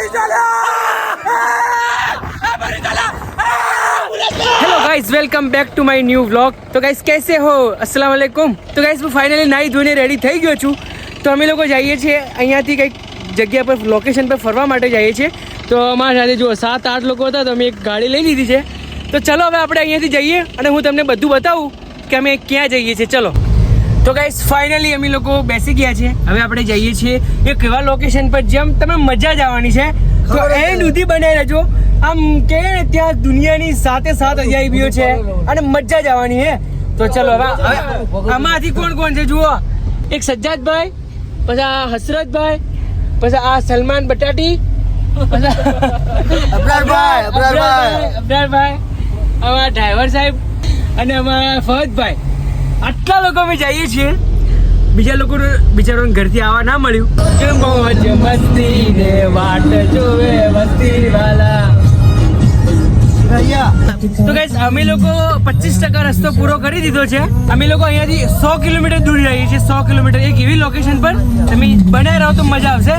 Hello guys, welcome back to my new vlog. तो guys कैसे हो? अस्सलाम वालेकुम। तो गाइस હું ફાઇનલી નાહી ધોઈને રેડી થઈ ગયો છું। તો અમે લોકો જઈએ છીએ અહીંયાથી કંઈક જગ્યા પર લોકેશન પર ફરવા માટે જઈએ છીએ। તો અમારા સાથે જો 7-8 લોકો હતા, તો અમે એક ગાડી લઈ લીધી છે। તો ચલો હવે આપણે અહીંયાથી જઈએ અને હું તમને બધું બતાવું કે અમે ક્યાં જઈએ છીએ। ચલો તો ગાઈસ ફાઇનલી અમે લોકો બેસી ગયા છે। હવે આપણે જઈએ છીએ એક એવા લોકેશન પર જેમ તમે મજા જ આવવાની છે। તો એન્ડ સુધી બનાવી રહેજો। આમ કે ત્યાં દુનિયાની સાથે સાત અજાયબીઓ છે અને મજા જ આવવાની છે। તો ચલો હવે આમાંથી કોણ કોણ છે જુઓ। એક સજ્જાદભાઈ, પછી આ હસરતભાઈ, પછી આ સલમાન બટાટી, અબરારભાઈ, અમારા ડ્રાઈવર સાહેબ અને અમારા ફહદભાઈ। આટલા લોકો અમે જઈએ છીએ। બીજા લોકો બિચારોને ઘરથી આવવા ના મળ્યું કે મોજ મસ્તી ને વાટ જોવે મસ્તી વાલા। તો ગાઈસ અમે લોકો 25% રસ્તો પૂરો કરી દીધો છે। અમે લોકો અહીંયાથી 100 કિલોમીટર દૂર રહીએ છીએ। 100 કિલોમીટર એક એવી લોકેશન પર તમે બનાવી રહો તો મજા આવશે।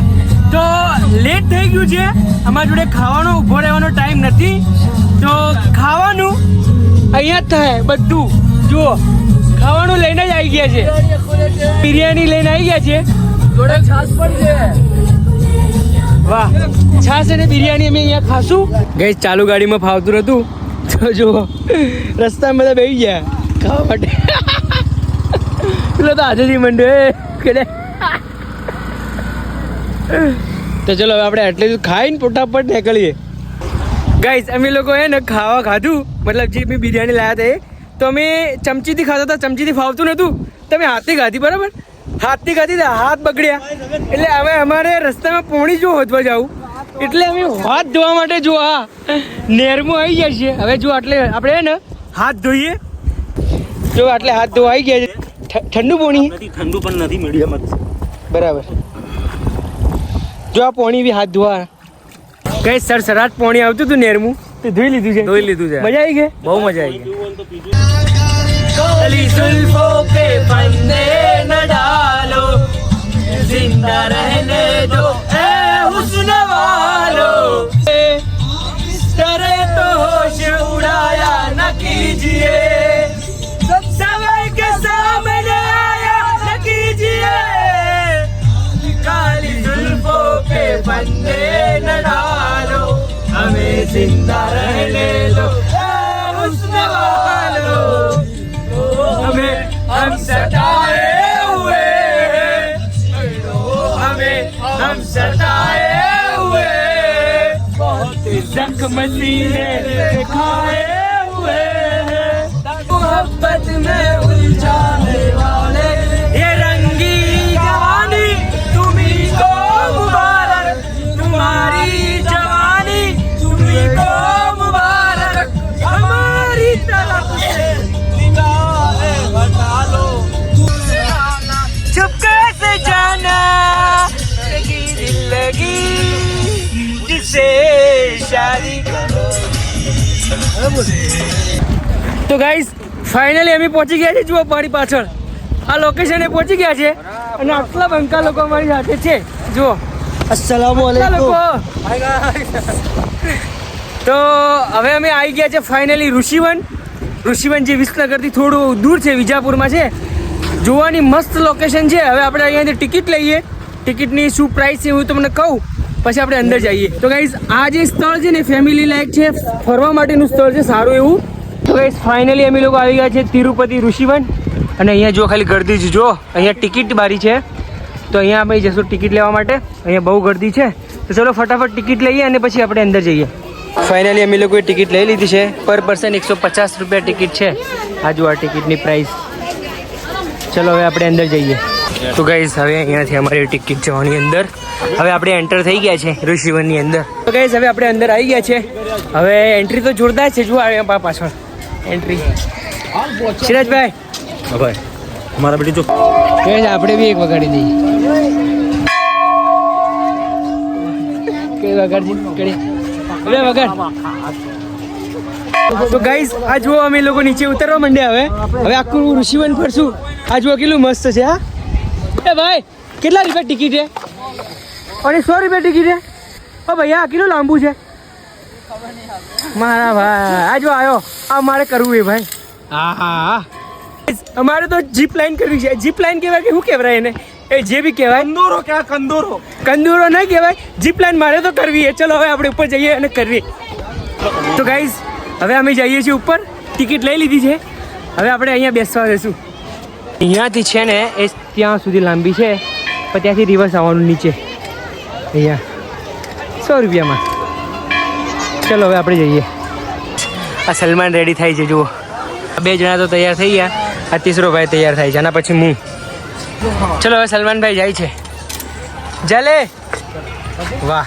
તો લેટ થઈ ગયું છે, અમારા જોડે ખાવાનો ઊભો રહેવાનો ટાઈમ નથી। તો ખાવાનું અહીંયા જ થાય બધું। જુઓ ખાવાનું લઈને જ આવી ગયા છે, બિરયાની લઈને આવી ગયા છે, જોડે છાશ પણ છે। વાહ, છાશ અને બિરયાની અમે અહીંયા ખાશું। ગઈ ચાલુ ગાડીમાં ફાવતું નતું, તો જો રસ્તામાં બધા બેસી ગયા ખાવા માટે। પેલો તો હાથેથી મંડે કરે। તો ચલો હવે આપણે એટલે ખાઈને ફટાફટ નીકળીએ। ગાઈસ અમે લોકો હે ને ખાવા ખાધું, મતલબ જે મેં બિરયાની લાવ્યા હતા તો અમે ચમચીથી ખાતા હતા, ચમચીથી ફાવતું નહોતું, તમે હાથથી ખાધી બરાબર। હાથથી ખાધી હાથ બગડ્યા, એટલે હવે અમારે રસ્તામાં પોણી જો હોતવા જાવું, એટલે અમે હાથ ધોવા માટે જો આ નેરમાં આવી ગયા છીએ। હવે જો આટલે આપણે ને હાથ ધોઈએ, જો આટલે હાથ ધોવા આવી ગયા છે। ઠંડુ પોણી ઠંડુ પણ નથી, મીડિયમ જ બરાબર। જો આ પોણી બી હાથ ધોવા કઈ સરસરાટ પોણી આવતું હતું નેરમું, તો ધોઈ લીધું છે। મજા આવી ગઈ, બહુ મજા આવી ગઈ। काली जुल्फों पे फंदे न डालो, जिंदा रहने दो ए हुस्न वालो। डरे तो होश उड़ाया न कीजिए, समय के सामने आया न कीजिए। काली जुल्फों पे फंदे न डालो, हमें जिंदा रहने दो ए हुस्न वालो। हम सताए हुए, हम सताए हुए, बहुत जख्म सीने खाए हुए, मोहब्बत में उलझाने वाले ये रंगी जवानी तुम्ही को मुबारक, तुम्हारी जवानी तुम्ही को मुबारक, हमारी तरफ से चुपके से जाना दिल लगी जिसे शादी करो। तो गाइस फाइनली અમે પહોંચી ગયા છે। જુઓ મારી પાછળ આ લોકેશને પહોંચી ગયા છે અને આટલા બંકા લોકો અમારી સાથે છે। જુઓ અસ્સલામુ અલૈકુમ। તો હવે અમે આવી ગયા છે ફાઇનલી ઋષિવન। ઋષિવન જે વિસનગરથી થોડું દૂર છે, વિજાપુરમાં છે। જોવાની મસ્ત લોકેશન છે। હવે આપણે અહીંયાથી ટિકિટ લઈએ, ટિકિટની શું પ્રાઇસ છે હું તમને કહું, પછી આપણે અંદર જઈએ। તો ગાઈઝ આ જે સ્થળ છે ને ફેમિલી લાયક છે, ફરવા માટેનું સ્થળ છે સારું એવું। તો ગાઈઝ ફાઇનલી અમે લોકો આવી ગયા છે તિરુપતિ ઋષિવન। અને અહીંયા જો ખાલી ગર્દી છે, જો અહીંયા ટિકિટ બારી છે, તો અહીંયા અમે જઈશું ટિકિટ લેવા માટે। અહીંયા બહુ ગર્દી છે, તો ચલો ફટાફટ ટિકિટ લઈએ અને પછી આપણે અંદર જઈએ। ફાઇનલી અમે લોકોએ ટિકિટ લઈ લીધી છે। પર પર્સન 150 રૂપિયા ટિકિટ છે। આ જો આ ટિકિટની પ્રાઇસ। ચલો હવે આપણે અંદર જઈએ। તો ગાઈઝ હવે અહીંયાથી અમારી ટિકિટ જવાની અંદર। હવે આપણે એન્ટર થઈ ગયા છે ઋષિવનની અંદર। તો ગાઈઝ હવે આપણે અંદર આવી ગયા છે। હવે એન્ટ્રી તો જોરદાર છે, જો આ પાછળ એન્ટ્રી। સિરાજભાઈ હા ભાઈ, અમારા બેટી જો કે આપણે બી એક વગાડી દઈએ। કે વગાડી કરી હવે વગાડ। તો ગાઈઝ આ જુઓ અમે લોકો નીચે ઉતરવા માંડ્યા। હવે આખું ઋષિવન ફરશું। આ જુઓ કેટલું મસ્ત છે। હા એ ભાઈ કેટલા રૂપિયા ટિકિટ છે? અને 100 રૂપિયા ટિકિટ છે। ઓ ભૈયા કેટલું લાંબુ છે મારા ભાઈ આ જો આવ્યો આ મારે કરવું એ ભાઈ હા હા અમારે તો જીપ લાઈન કરવી છે જીપ લાઈન કહેવાય કે શું કહેવાય એને એ જે બી કહેવાય કંદોરો ક્યાં કંદોરો કંદોરો નહીં કહેવાય જીપ લાઈન મારે તો કરવી છે ચલો હવે આપણે ઉપર જઈએ અને કરવી તો ગાઈઝ હવે અમે જઈએ છીએ ઉપર ટિકિટ લઈ લીધી છે હવે આપણે અહીંયા બેસવા જઈશું અહીંયાથી છે ને એ ત્યાં સુધી લાંબી છે પણ ત્યાંથી રિવર્સ આવવાનું નીચે અહીંયા 100 રૂપિયામાં ચલો હવે આપણે જઈએ આ સલમાન રેડી થાય છે જુઓ 2 જણા તો તૈયાર થઈ ગયા આ ત્રીસરો ભાઈ તૈયાર થાય છે આના પછી હું ચલો હવે સલમાનભાઈ જાય છે ચાલે વાહ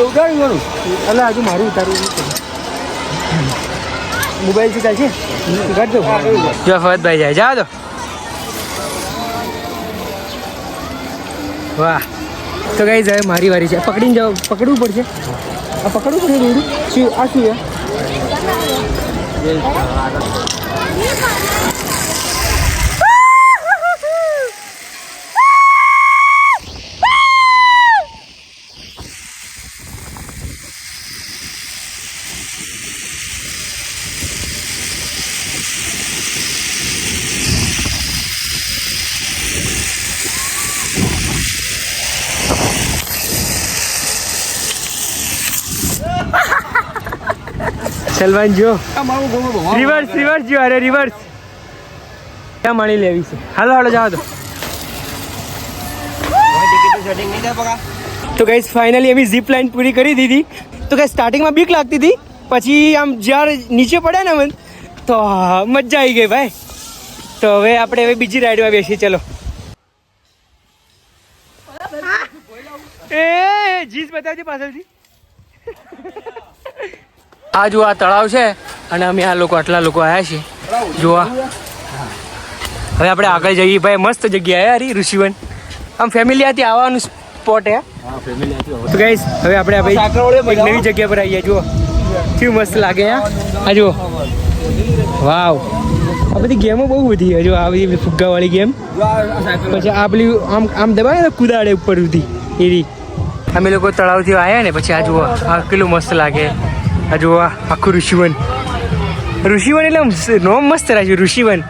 ઉતારવાનું એટલે હજુ મારું ઉતારવું મોબાઈલથી ચાલશે કાઢ દો જો ફવતભાઈ જાય જા દો વાહ તો કઈ જાય મારી વારી છે પકડીને જાઓ પકડવું પડશે આ પકડવું પડશે દોડું શું આ શું છે સલમાન જો રિવર્સ રિવર્સ જો અરે રિવર્સ ક્યાં માણી લેવી છે હાલો હાલો જાઓ તો ગાઈસ ફાઇનલી અમે ઝીપ લાઈન પૂરી કરી દીધી તો ગાઈસ સ્ટાર્ટિંગમાં બીક લાગતી હતી પછી આમ જ્યારે નીચે પડ્યા ને મન તો મજા આવી ગઈ ભાઈ તો હવે આપણે હવે બીજી રાઈડમાં બેસીએ ચલો એ જીસ બતાવજે પાછળથી આ જો આ તળાવ છે અને અમે આ લોકો આટલા લોકો આવ્યા છીએ જોવા હવે આપણે આગળ જઈએ ભાઈ મસ્ત જગ્યા હે હરી ઋષિવન આમ ફેમિલી આથી આવવાનું સ્પોટ હે તો ગાઈસ હવે આપણે ભાઈ નવી જગ્યા પર આવીએ જુઓ કેવું મસ્ત લાગે આ જુઓ વાવ આ બધી ગેમો બહુ બધી છે જો આ બધી ફુગ્ગાવાળી ગેમ પછી આ પેલી આમ આમ દબાવે ને કુદાડે ઉપર સુધી એવી અમે લોકો તળાવથી આવ્યા ને પછી આ જુઓ આ કેટલું મસ્ત લાગે આ જુઓ આખું ઋષિવન ઋષિવન એટલે નોમ મસ્ત રાખ્યું ઋષિવન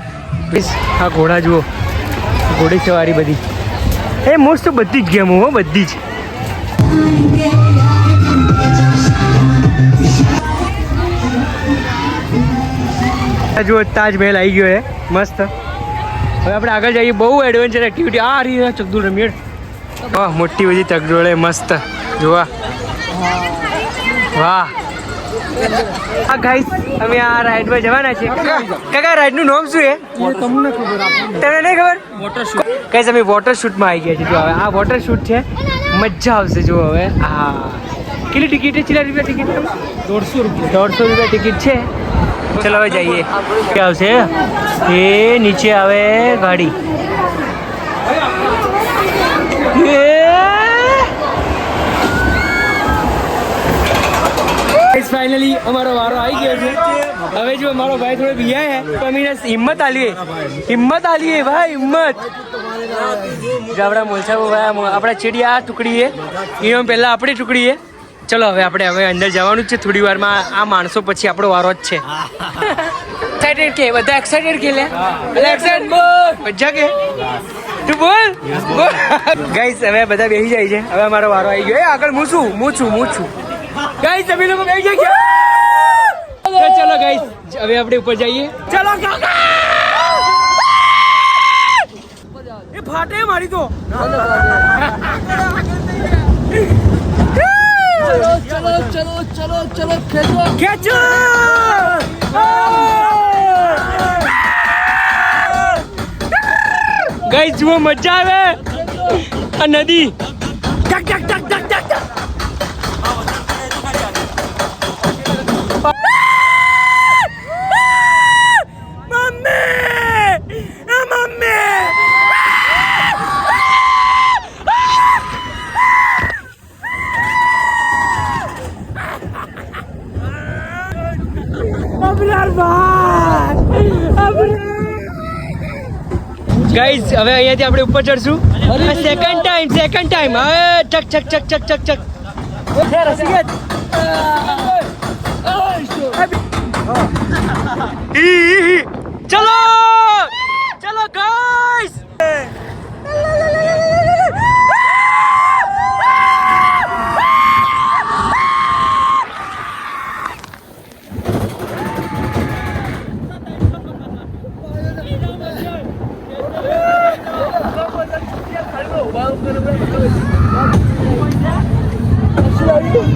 આ ઘોડા જુઓ ઘોડી સવારી બધી એ મોસ્ટ બધી જ ગેમો હો બધી જ આ જુઓ તાજમહેલ આવી ગયો હે મસ્ત હવે આપણે આગળ જઈએ બહુ એડવેન્ચર એક્ટિવિટી આ રહી ચકદુલ રમીડ વાહ મોટી બધી ચકડોળે મસ્ત જોવા વાહ આ ગાઈસ અમે આ રાઈડમાં જવાના છે કાકા રાઈડનું નામ શું છે તમને ખબર તમને નહીં ખબર વોટર શૂટ ગાઈસ અમે વોટર શૂટમાં આવી ગયા છે જો હવે આ વોટર શૂટ છે મજા આવશે જો હવે હા કેટલી ટિકિટ છે કેટલા રૂપિયા ટિકિટ 150 રૂપિયા ટિકિટ છે ચલો હવે જઈએ ક્યાં આવશે એ નીચે આવે ગાડી ફાઇનલી અમારો વારો આવી ગયો છે હવે જો અમારો ભાઈ થોડો બિયા હે તો અમે હિંમત આલીએ ભાઈ હિંમત ગાવડા મોલસા ભાઈ આપણા ચીડી આ ટુકડી હે એમાં પહેલા આપણી ટુકડી હે ચલો હવે આપણે અંદર જવાનું જ છે થોડી વારમાં આ માણસો પછી આપણો વારો જ છે એક્સાઇટેડ કે બધા એક્સાઇટેડ કે લે એક્સાઇટેડ બોલ મજા કે તું બોલ ગાઈસ હવે બધા બેસી જાય છે હવે અમારો વારો આવી ગયો આગળ હું છું ગાઈસ અમે લોકો બેસી ગયા ચલો ગાઈસ હવે આપણે ઉપર જઈએ ચલો એ ફાટે મારી તો ચલો ખેંચો ગાઈસ જુઓ મજા આવે આ નદી ટક ટક ટક ટક ટક ગાઈઝ હવે અહીંયાથી આપણે ઉપર ચડશું સેકન્ડ ટાઈમ હવે ચક ચક ચક ચક ચક ચક રસિકત ચલો ચલો ગાઈઝ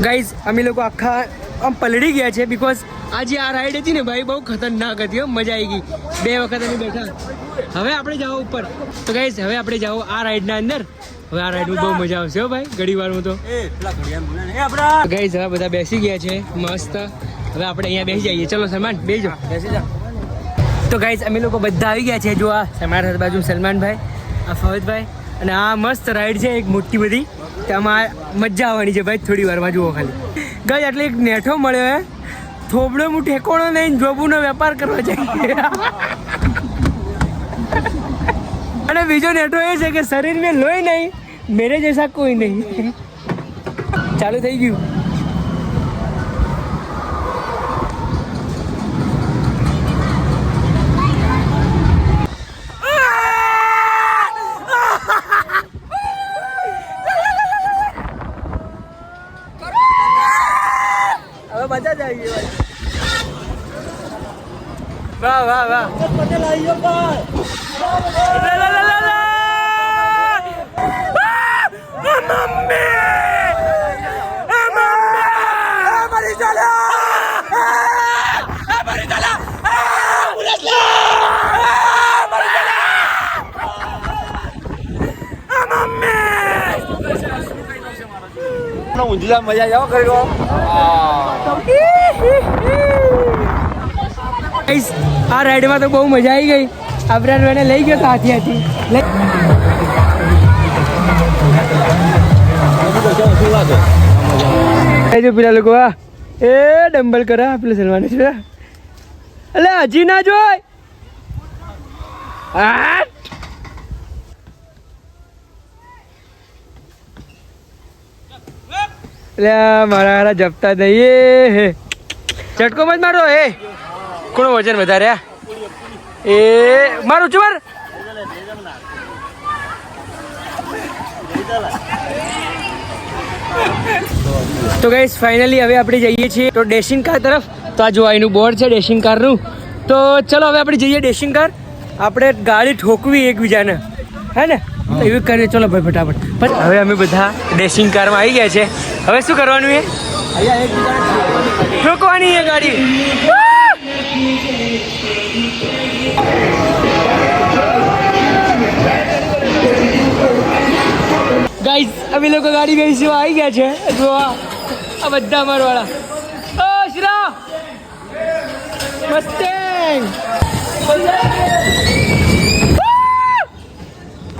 ગાઈઝ અમે લોકો આખા આમ પલળી ગયા છે બીકોઝ આજે આ રાઈડ હતી ને ભાઈ બહુ ખતરનાક હતી હો, મજા આવી ગઈ 2 વખત અમે બેઠા. હવે આપણે જાઓ ઉપર. તો ગાઈઝ હવે આપણે જાઓ આ રાઈડના અંદર. હવે આ રાઈડમાં બહુ મજા આવશે હો ભાઈ ઘડી વારમાં તો. ગાઈઝ હવે બધા બેસી ગયા છે મસ્ત. હવે આપણે અહીંયા બેસી જઈએ. ચલો સલમાન બેસી જાઓ. તો ગાઈઝ અમે લોકો બધા આવી ગયા છે. જો આ અમારા બાજુ સલમાનભાઈ, આ ફવદભાઈ અને આ મસ્ત રાઈડ છે એક મોટી બધી. તેમાં મજા આવવાની છે ભાઈ થોડી વારમાં. જુઓ ખાલી ગાઈઝ એટલે એક નેઠો મળ્યો હે. થોબડો હું ઠેકોણો નહીં જોબુનો વેપાર કરવા જાય. અને બીજો નેઠો એ છે કે શરીર મેં લોહી નહીં, મેરે જૈસા કોઈ નહીં. ચાલુ થઈ ગયું. मजा जाएगी भाई. वाह वाह वाह पटेल आइयो भाई. ઊંઝલા મજા જાઓ કરી લો. આ રાઈડમાં તો બહુ મજા આવી ગઈ. અબરાને લઈ ગયો તો હાથી જો પેલા લોકો એ ડમ્બલ કરા પેલા સલમાન છે. એટલે હજી ના જોય. એટલે મારા જપતા દઈએ. ચટકો મત મારો. કોણ વજન વધારે એ મારું ચુમર. તો ગાઈસ ફાઇનલી હવે આપણે જઈએ છીએ તો ડેશિંગ કાર તરફ. તો આ જો એનું બોર્ડ છે ડેશિંગ કારનું. તો ચલો હવે આપણે જઈએ ડેશિંગ કાર. આપણે ગાડી ઠોકવી એકબીજાને હે ને તો એવું કરીએ. ચલો ભાઈ ફટાફટ. પણ હવે અમે બધા ડેશિંગ કારમાં આવી ગયા છે. હવે શું કરવાનું છે? ઠોકવાની છે ગાડી. ગાઈસ અમે લોકો ગાડી બેસી આવી ગયા છે. જો આ બધા મારવાળા. ઓ શ્રા મસ્ટેંગ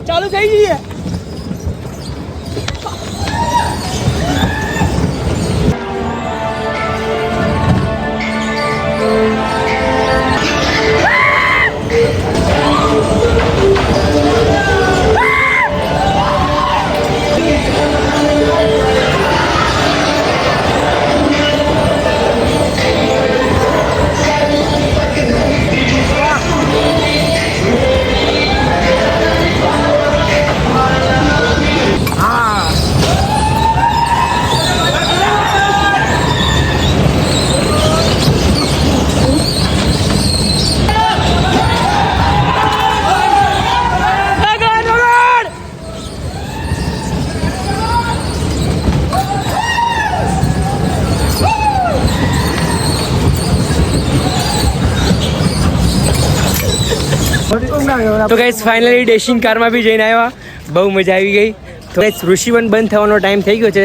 ચાલુ થઈ ગઈ છે. તો ગાઈસ ફાઇનલી ડેશિંગ કારમાં બી જઈને આવ્યા. બહુ મજા આવી ગઈ. તો ગાઈસ ઋષિવન બંધ થવાનો ટાઈમ થઈ ગયો છે.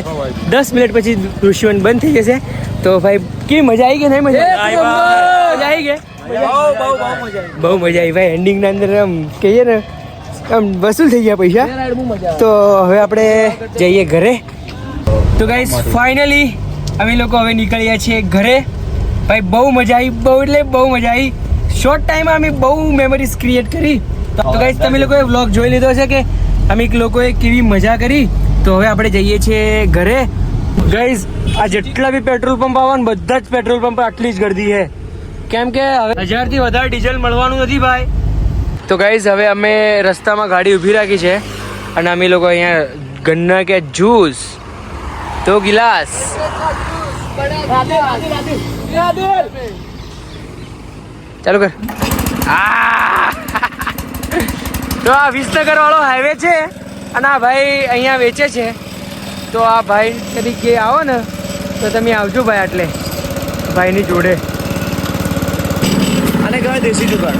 10 મિનિટ પછી ઋષિવન બંધ થઈ જશે. તો ભાઈ કેવી મજા આવી ગઈ? નહીં મજા આવી ગઈ? બહુ મજા આવી ભાઈ. એન્ડિંગના અંદર આમ કહીએ ને આમ વસૂલ થઈ ગયા પૈસા. તો હવે આપણે જઈએ ઘરે. તો ગાઈસ ફાઇનલી અમે લોકો હવે નીકળ્યા છીએ ઘરે. ભાઈ બહુ મજા આવી. બહુ એટલે બહુ મજા આવી. શોર્ટ ટાઈમમાં અમે બહુ મેમરીઝ ક્રિએટ કરી. તો ગાઈસ તમે લોકોએ વ્લોગ જોઈ લીધો છે કે અમે લોકોએ કેવી મજા કરી. તો હવે આપણે જઈએ છીએ ઘરે. ગાઈસ આ જેટલા બી પેટ્રોલ પંપ આવે ને બધા જ પેટ્રોલ પંપ પર આટલી જ ગર્દી છે, કેમ કે હવે 1000 થી વધારે ડીઝલ મળવાનું નથી ભાઈ. તો ગાઈસ હવે અમે રસ્તામાં ગાડી ઊભી રાખી છે અને અમે લોકો અહીંયા ગન્ના કે જ્યુસ 2 ગિલાસ ચાલુ કર. તો આ વિસનગર વાળો હાઈવે છે અને આ ભાઈ અહીંયા વેચે છે. તો આ ભાઈ કદી કે આવો ને તો તમે આવજો ભાઈ, આટલે ભાઈની જોડે. આને કહેવાય દેશી જુગાડ.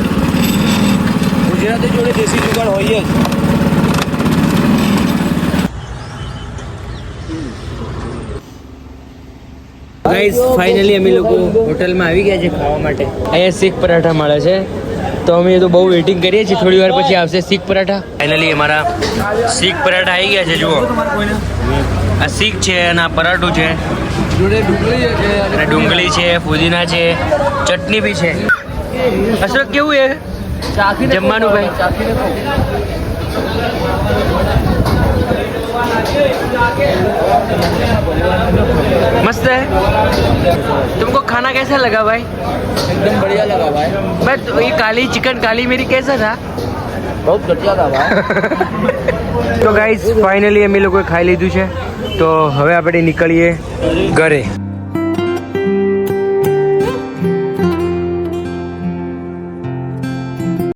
ગુજરાતી જોડે દેશી જુગાડ હોય જ. ગાઈસ ફાઇનલી અમે લોકો હોટલમાં આવી ગયા છે ખાવા માટે. અહીંયા શીખ પરાઠા મળે છે તો અમે તો બહુ વેઇટિંગ કરીએ છીએ, થોડી વાર પછી આવશે શીખ પરાઠા. ફાઇનલી અમારા શીખ પરાઠા આવી ગયા છે. જુઓ આ શીખ છે અને આ પરાઠું છે અને ડુંગળી છે, ફુદીના છે, ચટણી બી છે. અશરફ કેવું છે જમવાનું ભાઈ? मस्त है. तुमको खाना कैसा लगा भाई? एकदम बढ़िया लगा भाई. बट ये काली चिकन काली मेरी कैसा था? बहुत घटिया था भाई. તો ગાઈસ ફાઇનલી અમે લોકોએ ખાઈ લીધું છે, તો હવે આપણે નીકળીએ ઘરે.